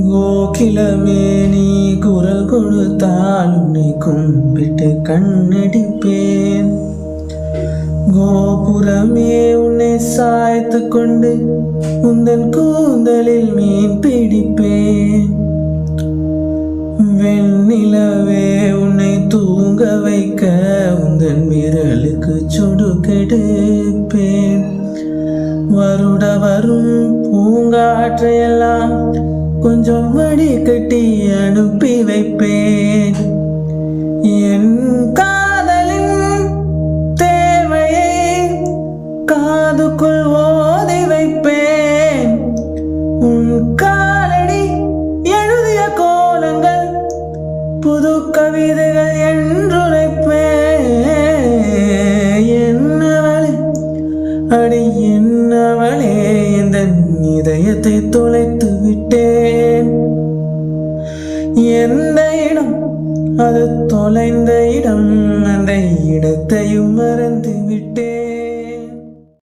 கோகிலமே நீ குரல் கொடுத்தால் உன்னை கும்பிட்டு கண்ணடிப்பேன். கோபுரமே உன்னை சாய்த்து கொண்டு உந்தன் கூந்தலில் மீன் பிடிப்பேன். வெண்ணிலவே உன்னை தூங்க வைக்க உந்தன் விரலுக்கு சொடுக்கெடுப்பேன். வருட வரும் பூங்காற்றையெல்லாம் கொஞ்சம் வடிகட்டி அனுப்பி வைப்பேன். என் காதலின் தேவையை காதுக்குள் ஓதி வைப்பேன். உன் காலடி எழுதிய கோலங்கள் புது கவிதைகள் என்றுரைப்பேன். என்னவளே அடி என்னவளே இந்த இதயத்தை தொலைத்து விட்டேன். எந்த இடம் அது தொலைந்த இடம், அந்த இடத்தையும் மறந்து விட்டேன்.